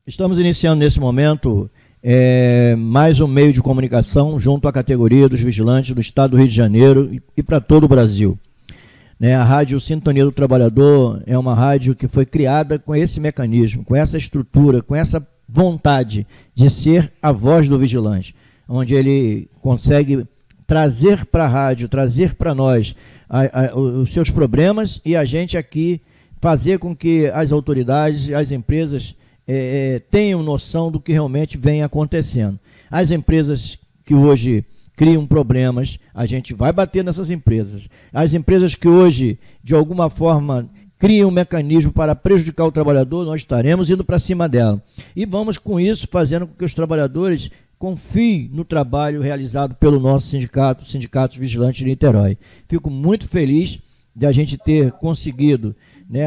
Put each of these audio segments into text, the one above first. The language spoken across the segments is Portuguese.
Estamos iniciando nesse momento mais um meio de comunicação junto à categoria dos vigilantes do Estado do Rio de Janeiro e para todo o Brasil. A Rádio Sintonia do Trabalhador é uma rádio que foi criada com esse mecanismo, com essa estrutura, com essa vontade de ser a voz do vigilante, onde ele consegue trazer para a rádio, trazer para nós os seus problemas e a gente aqui fazer com que as autoridades, as empresas tenham noção do que realmente vem acontecendo. As empresas que hoje criam problemas, a gente vai bater nessas empresas. As empresas que hoje, de alguma forma, criam um mecanismo para prejudicar o trabalhador, nós estaremos indo para cima dela. E vamos, com isso, fazendo com que os trabalhadores confiem no trabalho realizado pelo nosso sindicato, Sindicato Vigilante de Niterói. Fico muito feliz de a gente ter conseguido,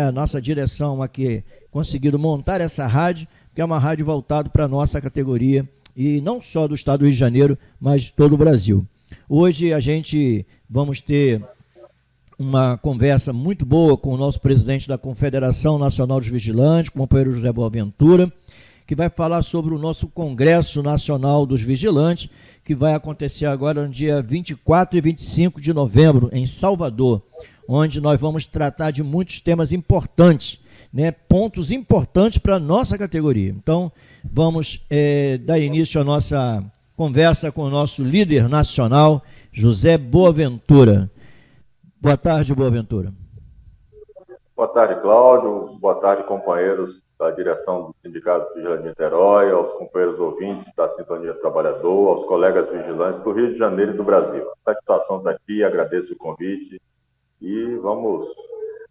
a nossa direção aqui, conseguido montar essa rádio, que é uma rádio voltada para a nossa categoria, e não só do Estado do Rio de Janeiro, mas de todo o Brasil. Hoje a gente vamos ter uma conversa muito boa com o nosso presidente da Confederação Nacional dos Vigilantes, o companheiro José Boaventura, que vai falar sobre o nosso Congresso Nacional dos Vigilantes, que vai acontecer agora no dia 24 e 25 de novembro, em Salvador, onde nós vamos tratar de muitos temas importantes, pontos importantes para a nossa categoria. Então, vamos dar início à nossa conversa com o nosso líder nacional, José Boaventura. Boa tarde, Boaventura. Boa tarde, Cláudio. Boa tarde, companheiros da direção do Sindicato Vigilante de Niterói, aos companheiros ouvintes da Sintonia do Trabalhador, aos colegas vigilantes do Rio de Janeiro e do Brasil. A satisfação está aqui, agradeço o convite e vamos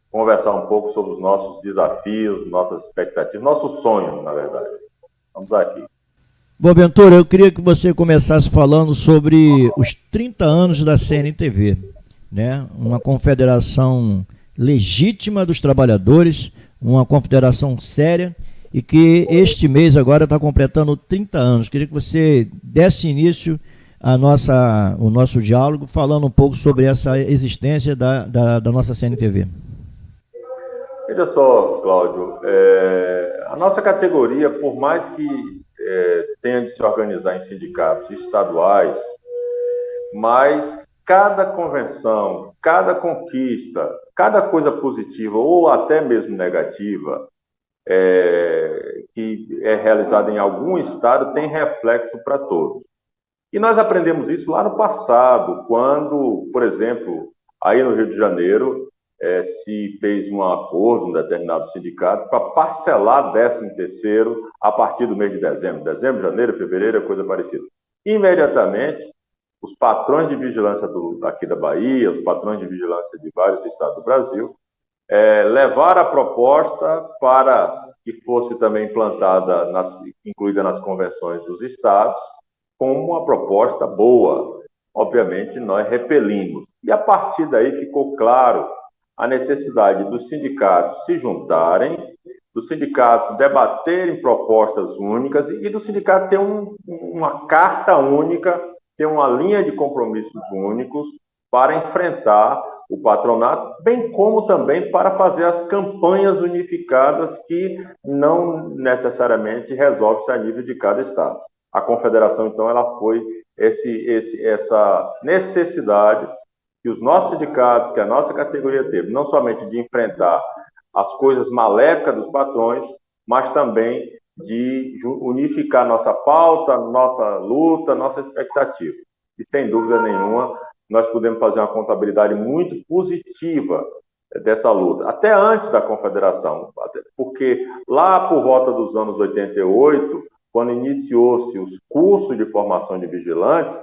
conversar um pouco sobre os nossos desafios, nossas expectativas, nosso sonho, na verdade. Vamos aqui. Boaventura, eu queria que você começasse falando sobre os 30 anos da CNTV, uma confederação legítima dos trabalhadores, uma confederação séria e que este mês agora está completando 30 anos. Queria que você desse início o nosso diálogo falando um pouco sobre essa existência da nossa CNTV. Veja só, Cláudio, a nossa categoria, por mais que tenha de se organizar em sindicatos estaduais, mas cada convenção, cada conquista, cada coisa positiva ou até mesmo negativa que é realizada em algum estado tem reflexo para todos. E nós aprendemos isso lá no passado, quando, por exemplo, aí no Rio de Janeiro, se fez um acordo, um determinado sindicato, para parcelar 13º a partir do mês de dezembro. Dezembro, janeiro, fevereiro, coisa parecida. Imediatamente, os patrões de vigilância aqui da Bahia, os patrões de vigilância de vários estados do Brasil, levaram a proposta para que fosse também implantada, incluída nas convenções dos estados, como uma proposta boa. Obviamente, nós repelimos. E a partir daí ficou claro a necessidade dos sindicatos se juntarem, dos sindicatos debaterem propostas únicas e do sindicato ter uma carta única, ter uma linha de compromissos únicos para enfrentar o patronato, bem como também para fazer as campanhas unificadas que não necessariamente resolve-se a nível de cada estado. A confederação, então, ela foi essa necessidade que os nossos sindicatos, que a nossa categoria teve, não somente de enfrentar as coisas maléficas dos patrões, mas também de unificar nossa pauta, nossa luta, nossa expectativa. E, sem dúvida nenhuma, nós podemos fazer uma contabilidade muito positiva dessa luta, até antes da confederação, porque lá por volta dos anos 88, quando iniciou-se os cursos de formação de vigilantes,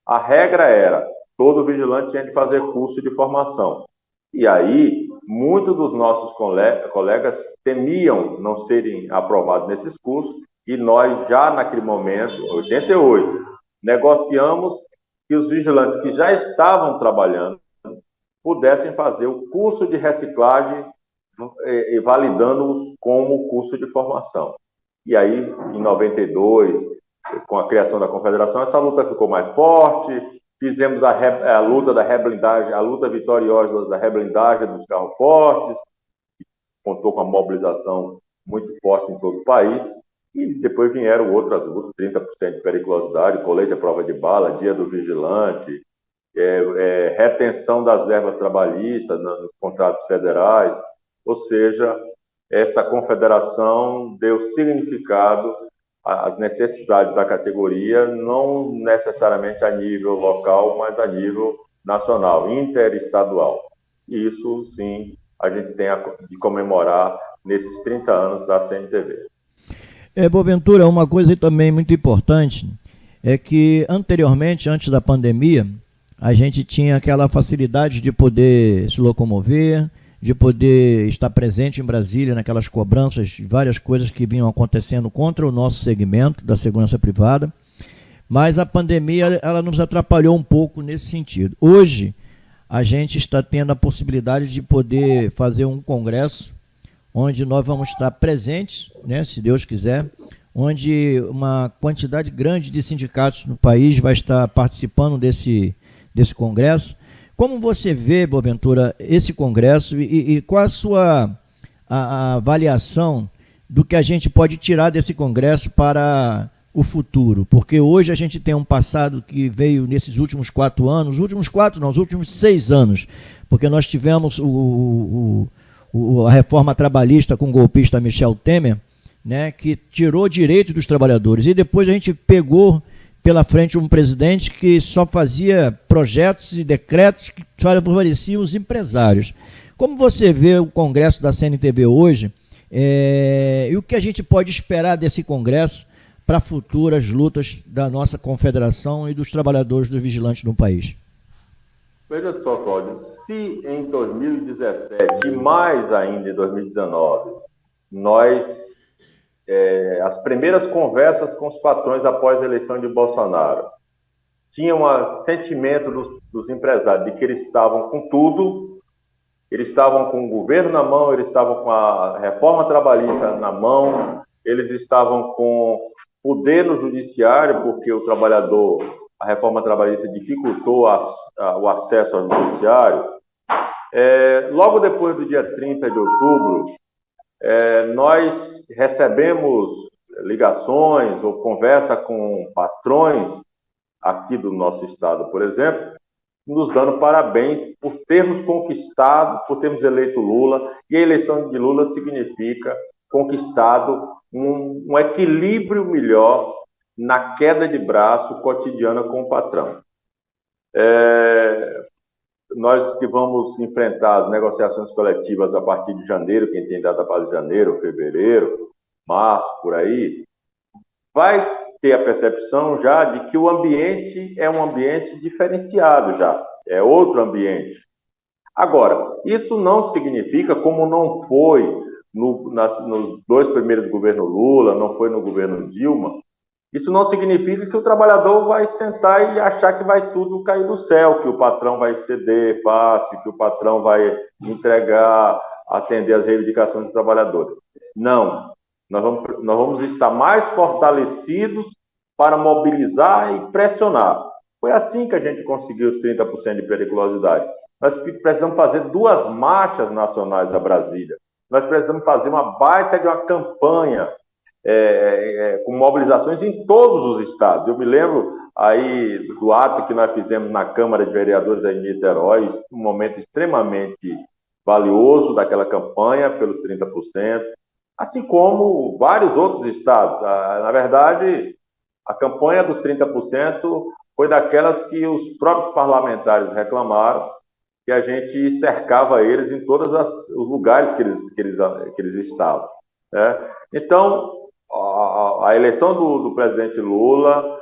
a regra era todo vigilante tinha de fazer curso de formação. E aí, muitos dos nossos colegas temiam não serem aprovados nesses cursos, e nós já naquele momento, em 88, negociamos que os vigilantes que já estavam trabalhando pudessem fazer o curso de reciclagem, validando-os como curso de formação. E aí, em 92, com a criação da confederação, essa luta ficou mais forte. Fizemos a luta da reblindagem, a luta vitoriosa da reblindagem dos carros fortes, que contou com a mobilização muito forte em todo o país. E depois vieram outras lutas, 30% de periculosidade, colete à prova de bala, dia do vigilante, retenção das verbas trabalhistas nos contratos federais. Ou seja, essa confederação deu significado às necessidades da categoria, não necessariamente a nível local, mas a nível nacional, interestadual. E isso, sim, a gente tem de comemorar nesses 30 anos da CNTV. Boaventura, uma coisa também muito importante é que anteriormente, antes da pandemia, a gente tinha aquela facilidade de poder se locomover, de poder estar presente em Brasília naquelas cobranças, várias coisas que vinham acontecendo contra o nosso segmento da segurança privada, mas a pandemia ela nos atrapalhou um pouco nesse sentido. Hoje, a gente está tendo a possibilidade de poder fazer um congresso onde nós vamos estar presentes, né, se Deus quiser, onde uma quantidade grande de sindicatos no país vai estar participando desse congresso. Como você vê, Boaventura, esse congresso e qual a sua a avaliação do que a gente pode tirar desse congresso para o futuro? Porque hoje a gente tem um passado que veio nesses últimos 4 anos, os últimos 6 anos, porque nós tivemos a reforma trabalhista com o golpista Michel Temer, né, que tirou direitos dos trabalhadores, e depois a gente pegou pela frente um presidente que só fazia projetos e decretos que favoreciam os empresários. Como você vê o Congresso da CNTV hoje, e o que a gente pode esperar desse Congresso para futuras lutas da nossa confederação e dos trabalhadores dos vigilantes no país? Veja só, Cláudio, se em 2017 e mais ainda em 2019, as primeiras conversas com os patrões após a eleição de Bolsonaro tinham um sentimento dos empresários de que eles estavam com tudo, eles estavam com o governo na mão, eles estavam com a reforma trabalhista na mão, eles estavam com poder no judiciário, porque o trabalhador, a reforma trabalhista dificultou o acesso ao judiciário. Logo depois do dia 30 de outubro, nós recebemos ligações ou conversa com patrões aqui do nosso estado, por exemplo, nos dando parabéns por termos conquistado, por termos eleito Lula, e a eleição de Lula significa conquistado um equilíbrio melhor na queda de braço cotidiana com o patrão. Nós que vamos enfrentar as negociações coletivas a partir de janeiro, quem tem data para janeiro, fevereiro, março, por aí, vai ter a percepção já de que o ambiente é um ambiente diferenciado já, é outro ambiente. Agora, isso não significa, como não foi nos 2 primeiros governos Lula, não foi no governo Dilma, isso não significa que o trabalhador vai sentar e achar que vai tudo cair do céu, que o patrão vai ceder fácil, que o patrão vai entregar, atender às reivindicações dos trabalhadores. Não. Nós vamos estar mais fortalecidos para mobilizar e pressionar. Foi assim que a gente conseguiu os 30% de periculosidade. Nós precisamos fazer 2 marchas nacionais a Brasília. Nós precisamos fazer uma baita de uma campanha com mobilizações em todos os estados. Eu me lembro aí do ato que nós fizemos na Câmara de Vereadores aí em Niterói, um momento extremamente valioso daquela campanha pelos 30%, assim como vários outros estados. Na verdade, a campanha dos 30% foi daquelas que os próprios parlamentares reclamaram, que a gente cercava eles em todos os lugares que eles estavam, né? Então, a eleição do presidente Lula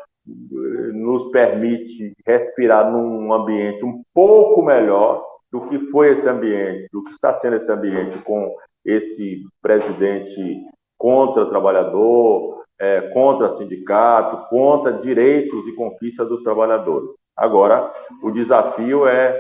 nos permite respirar num ambiente um pouco melhor do que foi esse ambiente, do que está sendo esse ambiente com esse presidente contra o trabalhador, contra sindicato, contra direitos e conquistas dos trabalhadores. Agora, o desafio é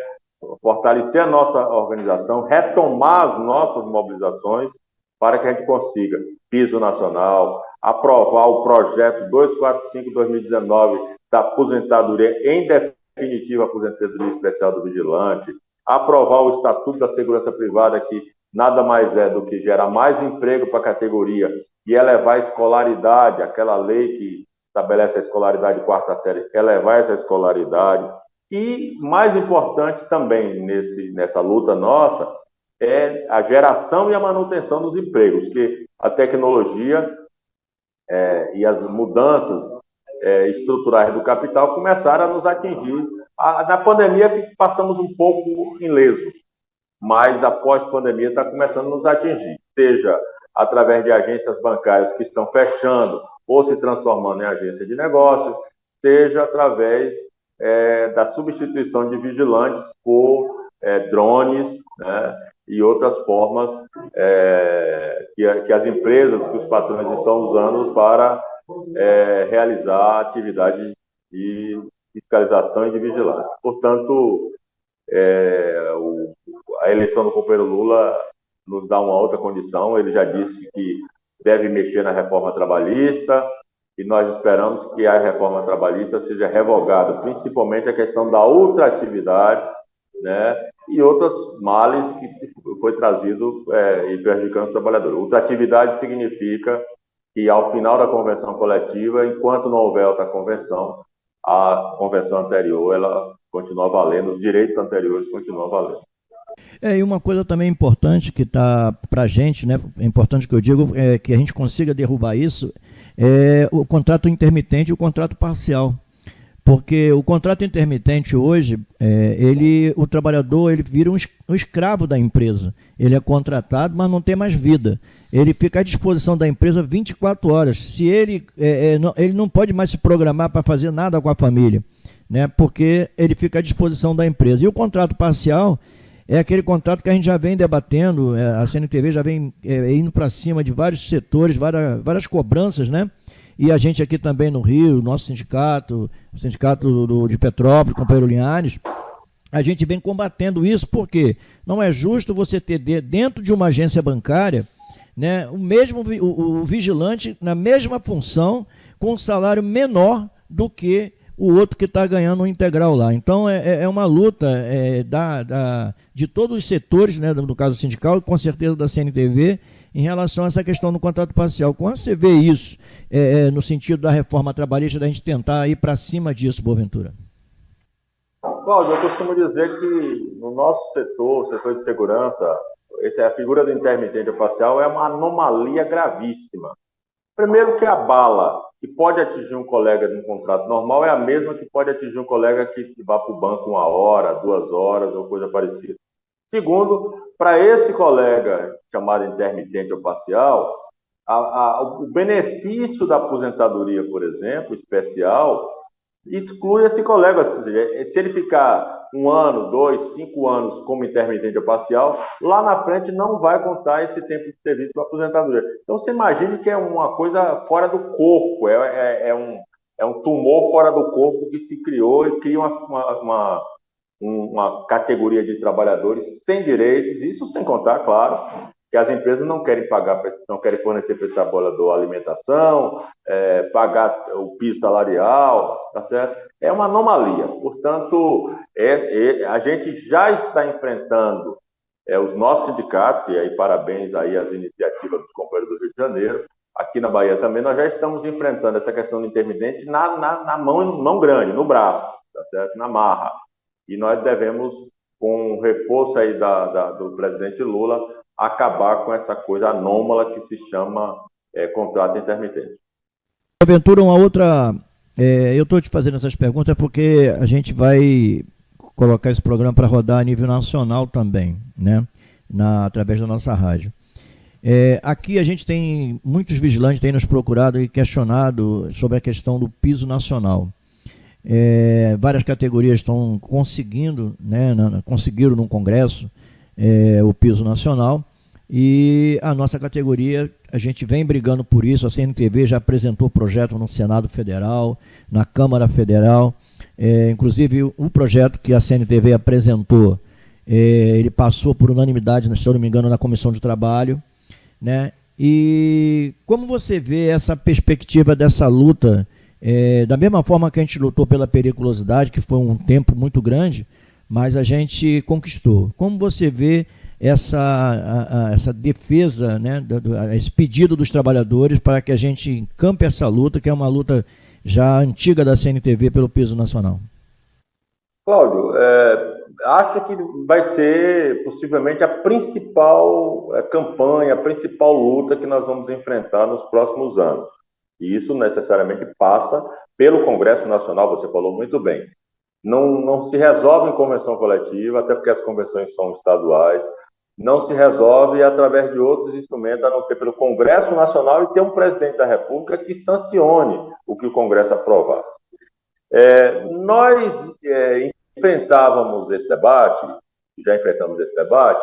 fortalecer a nossa organização, retomar as nossas mobilizações para que a gente consiga piso nacional, aprovar o projeto 245/2019 da aposentadoria, em definitiva, aposentadoria especial do vigilante, aprovar o Estatuto da Segurança Privada, que nada mais é do que gerar mais emprego para a categoria e elevar a escolaridade, aquela lei que estabelece a escolaridade de quarta série, elevar essa escolaridade. E, mais importante também nessa luta nossa, é a geração e a manutenção dos empregos, que a tecnologia e as mudanças estruturais do capital começaram a nos atingir. Na pandemia passamos um pouco ilesos, mas após pandemia está começando a nos atingir, seja através de agências bancárias que estão fechando ou se transformando em agência de negócios, seja através da substituição de vigilantes por drones, né, e outras formas que as empresas, que os patrões estão usando para realizar atividades de fiscalização e de vigilância. Portanto, a eleição do companheiro Lula nos dá uma outra condição. Ele já disse que deve mexer na reforma trabalhista e nós esperamos que a reforma trabalhista seja revogada, principalmente a questão da ultratividade, né, e outros males que foi trazido e prejudicando os trabalhadores. Ultratividade significa que ao final da convenção coletiva, enquanto não houver outra convenção, a convenção anterior ela continua valendo, os direitos anteriores continuam valendo. E uma coisa também importante que está para a gente, né, é importante que eu digo, que a gente consiga derrubar isso, é o contrato intermitente e o contrato parcial. Porque o contrato intermitente hoje, o trabalhador ele vira um escravo da empresa. Ele é contratado, mas não tem mais vida. Ele fica à disposição da empresa 24 horas. Se ele não pode mais se programar para fazer nada com a família, né? Porque ele fica à disposição da empresa. E o contrato parcial é aquele contrato que a gente já vem debatendo, a CNTV já vem indo para cima de vários setores, várias cobranças, né? E a gente aqui também no Rio, nosso sindicato, o sindicato de Petrópolis, companheiro Linhares, a gente vem combatendo isso porque não é justo você ter dentro de uma agência bancária, né, o vigilante na mesma função com um salário menor do que o outro que está ganhando um integral lá. Então é uma luta de todos os setores, né, no caso sindical e com certeza da CNTV, em relação a essa questão do contrato parcial. Quando você vê isso no sentido da reforma trabalhista, da gente tentar ir para cima disso, Boaventura? Cláudio, eu costumo dizer que no nosso setor, o setor de segurança, a figura do intermitente parcial é uma anomalia gravíssima. Primeiro que a bala que pode atingir um colega de um contrato normal é a mesma que pode atingir um colega que vá para o banco 1 hora, 2 horas ou coisa parecida. Segundo, para esse colega chamado intermitente ou parcial, o benefício da aposentadoria, por exemplo, especial, exclui esse colega. Se ele ficar 1 ano, 2, 5 anos como intermitente ou parcial, lá na frente não vai contar esse tempo de serviço para aposentadoria. Então, você imagine que é uma coisa fora do corpo, é um tumor fora do corpo que se criou e cria uma categoria de trabalhadores sem direitos, isso sem contar, claro, que as empresas não querem pagar, não querem fornecer para esse trabalhador alimentação, pagar o piso salarial, tá certo? É uma anomalia. Portanto, a gente já está enfrentando os nossos sindicatos, e aí parabéns aí às iniciativas dos companheiros do Rio de Janeiro, aqui na Bahia também, nós já estamos enfrentando essa questão do intermitente na mão grande, no braço, tá certo? Na marra. E nós devemos, com o reforço aí do presidente Lula, acabar com essa coisa anômala que se chama contrato intermitente. Aventura, uma outra... eu estou te fazendo essas perguntas porque a gente vai colocar esse programa para rodar a nível nacional também, né? Através da nossa rádio. Aqui a gente tem muitos vigilantes que têm nos procurado e questionado sobre a questão do piso nacional. Várias categorias estão conseguindo, né, conseguiram no Congresso o piso nacional, e a nossa categoria, a gente vem brigando por isso. A CNTV já apresentou projeto no Senado Federal, na Câmara Federal, inclusive o projeto que a CNTV apresentou, ele passou por unanimidade, se eu não me engano, na Comissão de Trabalho, né? E como você vê essa perspectiva dessa luta? Da mesma forma que a gente lutou pela periculosidade, que foi um tempo muito grande, mas a gente conquistou. Como você vê essa defesa, né, esse pedido dos trabalhadores para que a gente encampe essa luta, que é uma luta já antiga da CNTV pelo piso nacional? Cláudio, acho que vai ser possivelmente a principal campanha, a principal luta que nós vamos enfrentar nos próximos anos. E isso necessariamente passa pelo Congresso Nacional, você falou muito bem. Não se resolve em convenção coletiva, até porque as convenções são estaduais. Não se resolve através de outros instrumentos, a não ser pelo Congresso Nacional e ter um presidente da República que sancione o que o Congresso aprovar. Nós enfrentávamos esse debate, já enfrentamos esse debate,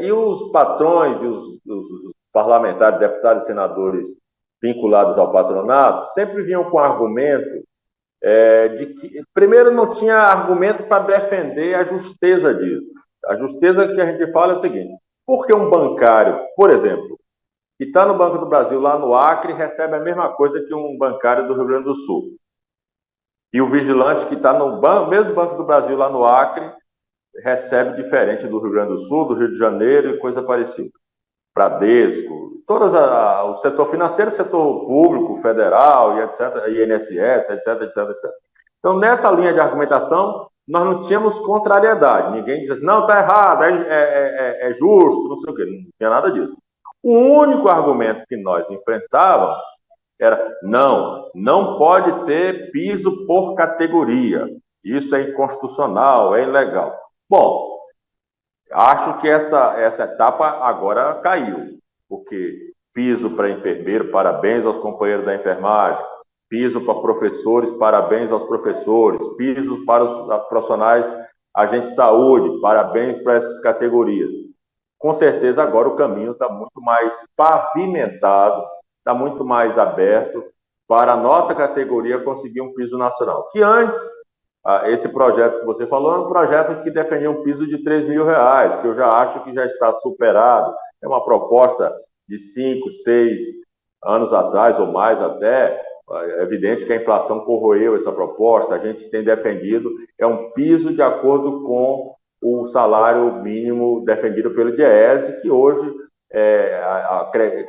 e os patrões e os parlamentares, deputados e senadores vinculados ao patronato sempre vinham com argumento de que, primeiro, não tinha argumento para defender a justeza disso. A justeza que a gente fala é a seguinte: por que um bancário, por exemplo, que está no Banco do Brasil, lá no Acre, recebe a mesma coisa que um bancário do Rio Grande do Sul? E o vigilante que está no mesmo Banco do Brasil, lá no Acre, recebe diferente do Rio Grande do Sul, do Rio de Janeiro e coisa parecida. Bradesco, o setor financeiro, setor público, federal, e etc., INSS, etc. Então, nessa linha de argumentação, nós não tínhamos contrariedade. Ninguém dizia assim, não, está errado, é justo, não sei o quê. Não tinha nada disso. O único argumento que nós enfrentávamos era, não pode ter piso por categoria. Isso é inconstitucional, é ilegal. Bom, acho que essa etapa agora caiu, porque piso para enfermeiro, parabéns aos companheiros da enfermagem, piso para professores, parabéns aos professores, piso para os profissionais, agentes de saúde, parabéns para essas categorias. Com certeza agora o caminho está muito mais pavimentado, está muito mais aberto para a nossa categoria conseguir um piso nacional. Que antes, esse projeto que você falou, é um projeto que defendia um piso de R$3.000, que eu já acho que já está superado. É uma proposta de 5, 6 anos atrás, ou mais até. É evidente que a inflação corroeu essa proposta, a gente tem defendido, é um piso de acordo com o salário mínimo defendido pelo DIEESE, que hoje,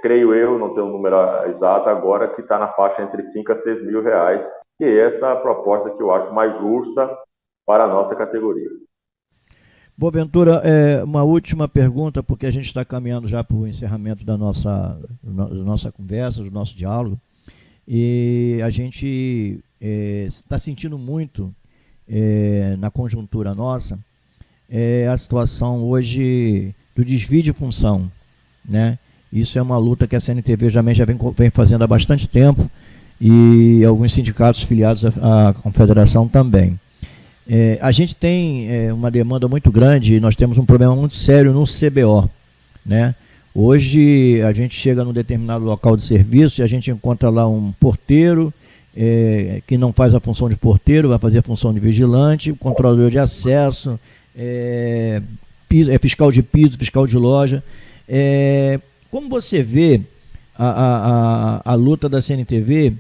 creio eu, não tenho o número exato agora, que está na faixa entre 5 a 6 mil reais, que é essa proposta que eu acho mais justa para a nossa categoria. Boaventura, uma última pergunta, porque a gente está caminhando já para o encerramento da nossa conversa, do nosso diálogo, e a gente está sentindo muito na conjuntura nossa a situação hoje do desvio de função, né? Isso é uma luta que a CNTV já vem fazendo há bastante tempo, e alguns sindicatos filiados à confederação também. A gente tem uma demanda muito grande e nós temos um problema muito sério no CBO, né? Hoje a gente chega num determinado local de serviço e a gente encontra lá um porteiro que não faz a função de porteiro, vai fazer a função de vigilante, controlador de acesso, fiscal de piso, fiscal de loja. Como você vê a luta da CNTV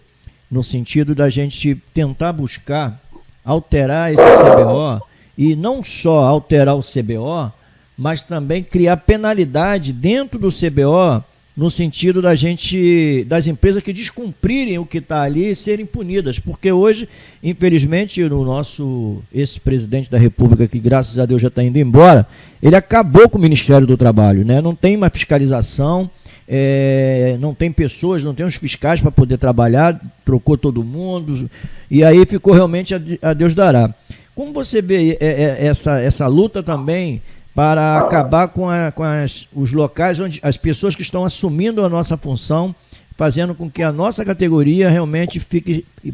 no sentido da gente tentar buscar alterar esse CBO, e não só alterar o CBO, mas também criar penalidade dentro do CBO, no sentido das empresas que descumprirem o que está ali serem punidas, porque hoje, infelizmente, esse presidente da República, que graças a Deus já está indo embora, ele acabou com o Ministério do Trabalho, né? Não tem uma fiscalização, não tem pessoas, não tem os fiscais para poder trabalhar, trocou todo mundo, e aí ficou realmente a Deus dará. Como você vê essa luta também para acabar com os locais onde as pessoas que estão assumindo a nossa função, fazendo com que a nossa categoria realmente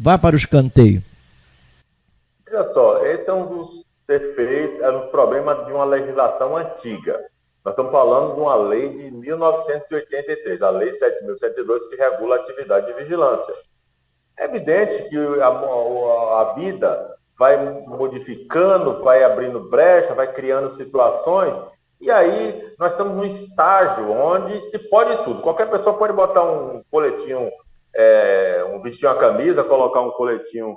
vá para o escanteio? Olha só, esse é um dos defeitos, um dos problemas de uma legislação antiga. Nós estamos falando de uma lei de 1983, a Lei 7.102, que regula a atividade de vigilância. É evidente que a vida vai modificando, vai abrindo brecha, vai criando situações, e aí nós estamos num estágio onde se pode tudo. Qualquer pessoa pode botar um coletinho, vestir uma camisa, colocar um coletinho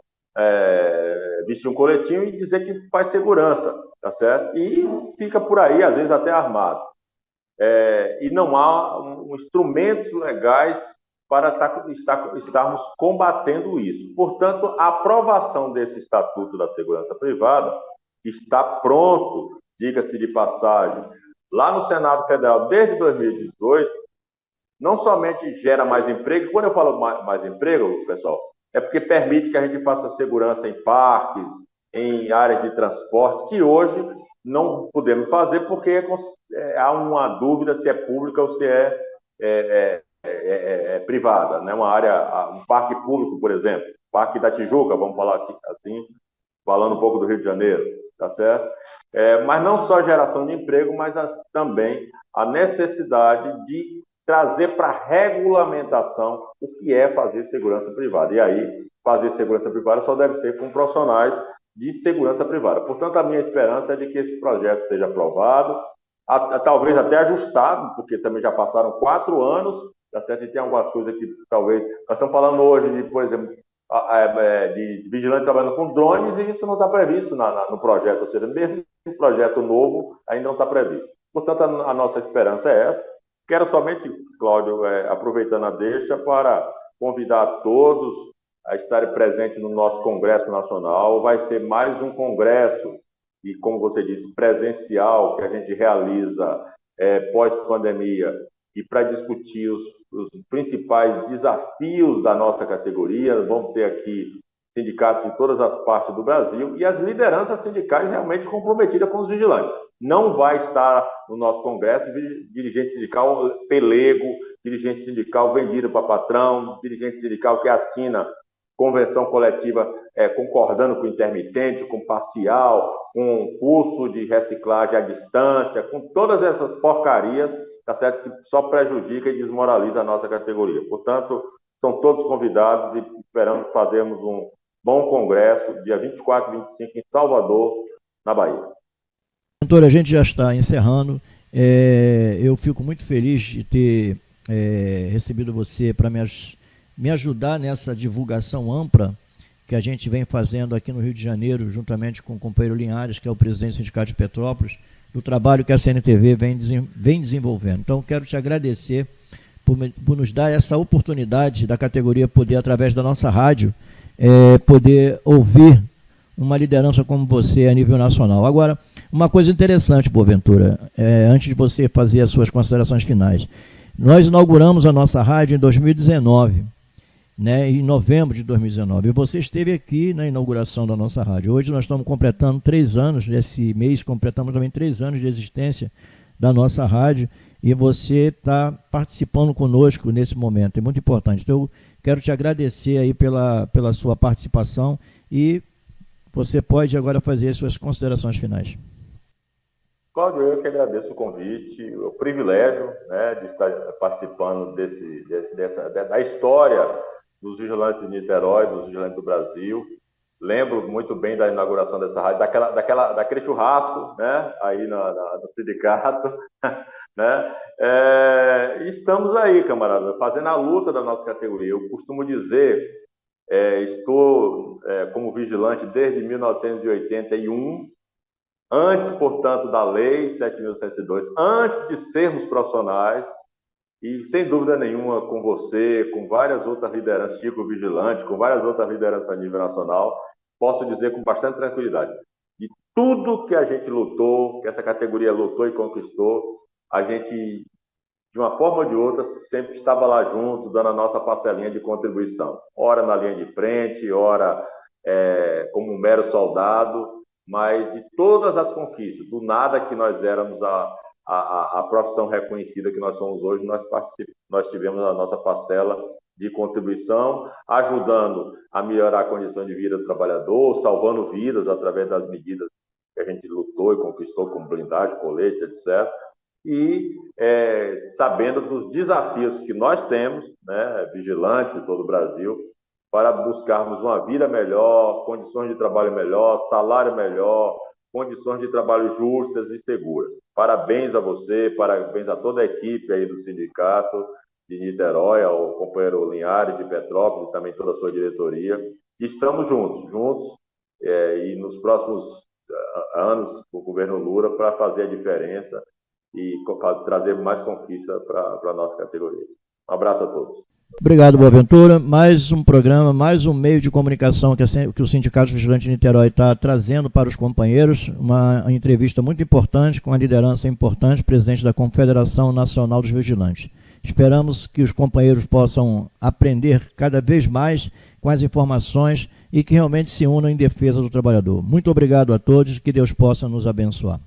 vestir um coletinho e dizer que faz segurança, tá certo? E fica por aí, às vezes até armado. E não há instrumentos legais para estarmos combatendo isso. Portanto, a aprovação desse Estatuto da Segurança Privada está pronto, diga-se de passagem, lá no Senado Federal desde 2018, não somente gera mais emprego, quando eu falo mais emprego, pessoal, é porque permite que a gente faça segurança em parques, em áreas de transporte, que hoje não podemos fazer porque há uma dúvida se é pública ou se é privada, né? Uma área, um parque público, por exemplo, Parque da Tijuca, vamos falar aqui, assim, falando um pouco do Rio de Janeiro, tá certo? Mas não só geração de emprego, mas também a necessidade de trazer para a regulamentação o que é fazer segurança privada. E aí, fazer segurança privada só deve ser com profissionais de segurança privada. Portanto, a minha esperança é de que esse projeto seja aprovado, talvez até ajustado, porque também já passaram 4 anos, tá certo? E tem algumas coisas que talvez... Nós estamos falando hoje de, por exemplo, de vigilante trabalhando com drones, e isso não está previsto no projeto, ou seja, mesmo um projeto novo ainda não está previsto. Portanto, a nossa esperança é essa. Quero somente, Cláudio, aproveitando a deixa, para convidar a todos a estarem presentes no nosso Congresso Nacional. Vai ser mais um congresso, e como você disse, presencial, que a gente realiza pós-pandemia, e para discutir os principais desafios da nossa categoria. Vamos ter aqui sindicatos de todas as partes do Brasil e as lideranças sindicais realmente comprometidas com os vigilantes. Não vai estar no nosso congresso dirigente sindical pelego, dirigente sindical vendido para patrão, dirigente sindical que assina convenção coletiva concordando com o intermitente, com parcial, com curso de reciclagem à distância, com todas essas porcarias, tá certo? Que só prejudica e desmoraliza a nossa categoria. Portanto, são todos convidados e esperamos fazermos um bom congresso, dia 24 e 25, em Salvador, na Bahia. Doutor, a gente já está encerrando. Eu fico muito feliz de ter recebido você para me ajudar nessa divulgação ampla que a gente vem fazendo aqui no Rio de Janeiro, juntamente com o companheiro Linhares, que é o presidente do Sindicato de Petrópolis, do trabalho que a CNTV vem desenvolvendo. Então, quero te agradecer por nos dar essa oportunidade da categoria poder, através da nossa rádio, poder ouvir uma liderança como você a nível nacional. Agora, uma coisa interessante, Boaventura, antes de você fazer as suas considerações finais. Nós inauguramos a nossa rádio em 2019, né, em novembro de 2019. E você esteve aqui na inauguração da nossa rádio. Hoje nós estamos completando 3 anos, nesse mês completamos também 3 anos de existência da nossa rádio, e você está participando conosco nesse momento. É muito importante. Então, eu quero te agradecer aí pela sua participação, e você pode agora fazer as suas considerações finais. Cláudio, eu que agradeço o convite, o privilégio, né, de estar participando da história dos vigilantes de Niterói, dos vigilantes do Brasil. Lembro muito bem da inauguração dessa rádio, daquele churrasco, né, aí no sindicato, né? Estamos aí, camarada, fazendo a luta da nossa categoria. Eu costumo dizer, estou como vigilante desde 1981, antes, portanto, da Lei 7.102, antes de sermos profissionais, e sem dúvida nenhuma com você, com várias outras lideranças, Chico Vigilante, com várias outras lideranças a nível nacional, posso dizer com bastante tranquilidade, de tudo que a gente lutou, que essa categoria lutou e conquistou, a gente, de uma forma ou de outra, sempre estava lá junto, dando a nossa parcelinha de contribuição. Ora na linha de frente, ora como um mero soldado, mas de todas as conquistas, do nada que nós éramos a profissão reconhecida que nós somos hoje, nós tivemos a nossa parcela de contribuição, ajudando a melhorar a condição de vida do trabalhador, salvando vidas através das medidas que a gente lutou e conquistou, como blindagem, colete, etc. E sabendo dos desafios que nós temos, né, vigilantes em todo o Brasil, para buscarmos uma vida melhor, condições de trabalho melhor, salário melhor, condições de trabalho justas e seguras. Parabéns a você, parabéns a toda a equipe aí do sindicato, de Niterói, ao companheiro Linhares de Petrópolis, também toda a sua diretoria. E estamos juntos, e nos próximos anos, com o governo Lula, para fazer a diferença e trazer mais conquista para a nossa categoria. Um abraço a todos. Obrigado, Boaventura. Mais um programa, mais um meio de comunicação que o Sindicato Vigilante de Niterói está trazendo para os companheiros. Uma entrevista muito importante, com a liderança importante, presidente da Confederação Nacional dos Vigilantes. Esperamos que os companheiros possam aprender cada vez mais com as informações e que realmente se unam em defesa do trabalhador. Muito obrigado a todos, que Deus possa nos abençoar.